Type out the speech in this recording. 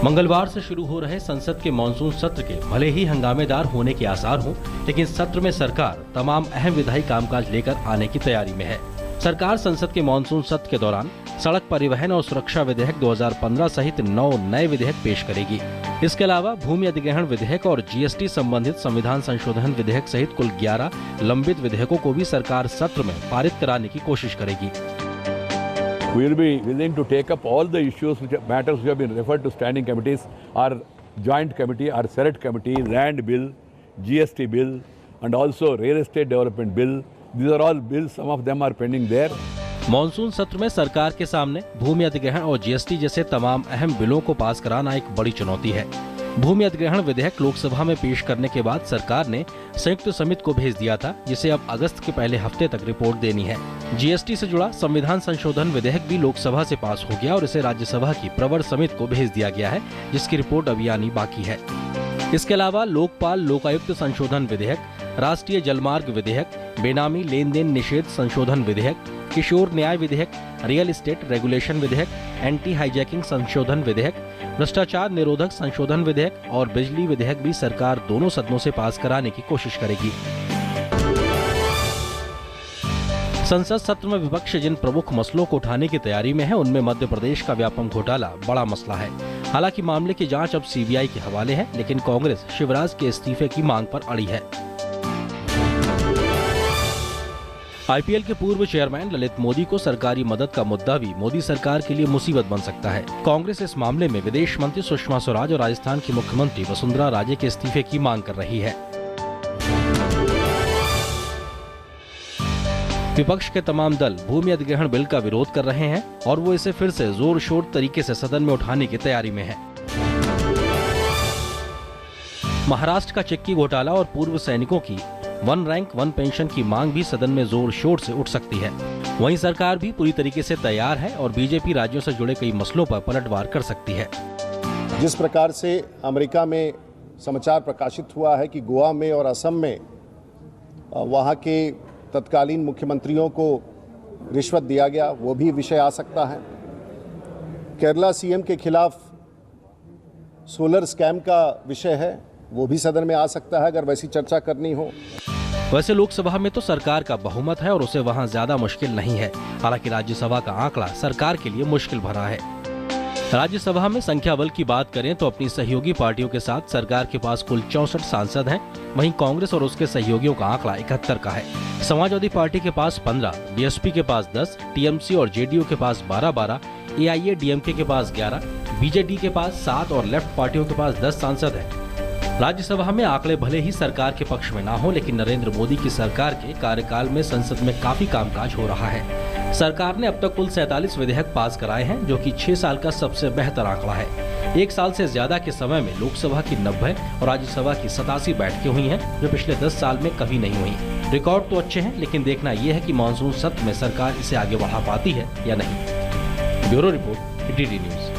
मंगलवार से शुरू हो रहे संसद के मानसून सत्र के भले ही हंगामेदार होने के आसार हों, लेकिन सत्र में सरकार तमाम अहम विधायी कामकाज लेकर आने की तैयारी में है। सरकार संसद के मानसून सत्र के दौरान सड़क परिवहन और सुरक्षा विधेयक 2015 सहित 9 नए विधेयक पेश करेगी। इसके अलावा भूमि अधिग्रहण विधेयक और जीएसटी संबंधित संविधान संशोधन विधेयक सहित कुल 11 लंबित विधेयकों को भी सरकार सत्र में पारित कराने की कोशिश करेगी। We will be willing to take up all the issues matters which have been referred to standing committees, our joint committee, our select committee, land bill, GST bill, and also real estate development bill. These are all bills. Some of them are pending there. Monsoon सत्र में सरकार के सामने भूमि अधिग्रहण और GST जैसे तमाम अहम बिलों को पास कराना एक बड़ी चुनौती है। भूमि अधिग्रहण विधेयक लोकसभा में पेश करने के बाद सरकार ने संयुक्त समिति को भेज दिया था, जिसे अब अगस्त के पहले हफ्ते तक रिपोर्ट देनी है। जीएसटी से जुड़ा संविधान संशोधन विधेयक भी लोकसभा से पास हो गया और इसे राज्यसभा की प्रवर समिति को भेज दिया गया है, जिसकी रिपोर्ट अभी आनी बाकी है। इसके अलावा लोकपाल लोकायुक्त संशोधन विधेयक, राष्ट्रीय जलमार्ग विधेयक, बेनामी लेन देन निषेध संशोधन विधेयक, किशोर न्याय विधेयक, रियल एस्टेट रेगुलेशन विधेयक, एंटी हाईजैकिंग संशोधन विधेयक, भ्रष्टाचार निरोधक संशोधन विधेयक और बिजली विधेयक भी सरकार दोनों सदनों से पास कराने की कोशिश करेगी। संसद सत्र में विपक्ष जिन प्रमुख मसलों को उठाने की तैयारी में है, उनमें मध्य प्रदेश का व्यापम घोटाला बड़ा मसला है। हालांकि मामले की जांच अब सीबीआई के हवाले है, लेकिन कांग्रेस शिवराज के इस्तीफे की मांग पर अड़ी है। आईपीएल के पूर्व चेयरमैन ललित मोदी को सरकारी मदद का मुद्दा भी मोदी सरकार के लिए मुसीबत बन सकता है। कांग्रेस इस मामले में विदेश मंत्री सुषमा स्वराज और राजस्थान की मुख्यमंत्री वसुंधरा राजे के इस्तीफे की मांग कर रही है। विपक्ष के तमाम दल भूमि अधिग्रहण बिल का विरोध कर रहे हैं और वो इसे फिर से जोर शोर तरीके से सदन में उठाने की तैयारी में है। महाराष्ट्र का चिक्की घोटाला और पूर्व सैनिकों की 1 रैंक 1 पेंशन की मांग भी सदन में जोर शोर से उठ सकती है। वहीं सरकार भी पूरी तरीके से तैयार है और बीजेपी राज्यों से जुड़े कई मसलों पर पलटवार कर सकती है। जिस प्रकार से अमेरिका में समाचार प्रकाशित हुआ है कि गोवा में और असम में वहां के तत्कालीन मुख्यमंत्रियों को रिश्वत दिया गया, वो भी विषय आ सकता है। केरला सीएम के खिलाफ सोलर स्कैम का विषय है, वो भी सदन में आ सकता है अगर वैसी चर्चा करनी हो। वैसे लोकसभा में तो सरकार का बहुमत है और उसे वहां ज्यादा मुश्किल नहीं है। हालांकि राज्यसभा का आंकड़ा सरकार के लिए मुश्किल भरा है। राज्यसभा में संख्या बल की बात करें तो अपनी सहयोगी पार्टियों के साथ सरकार के पास कुल 64 सांसद हैं। वहीं कांग्रेस और उसके सहयोगियों का आंकड़ा 71 का है। समाजवादी पार्टी के पास 15, बीएसपी के पास 10, टीएमसी और जेडीयू के पास 12-12, एआईएडीएमके के पास 11, बीजेडी के पास 7 और लेफ्ट पार्टियों के पास 10 सांसद हैं। राज्यसभा में आंकड़े भले ही सरकार के पक्ष में ना हो, लेकिन नरेंद्र मोदी की सरकार के कार्यकाल में संसद में काफी कामकाज हो रहा है। सरकार ने अब तक कुल 47 विधेयक पास कराए हैं, जो कि 6 साल का सबसे बेहतर आंकड़ा है। 1 साल से ज्यादा के समय में लोकसभा की 90 और राज्यसभा की 87 बैठकें हुई हैं, जो पिछले 10 साल में कभी नहीं हुई। रिकॉर्ड तो अच्छे हैं, लेकिन देखना यह है कि मानसून सत्र में सरकार इसे आगे बढ़ा पाती है या नहीं। Bureau report, DD news.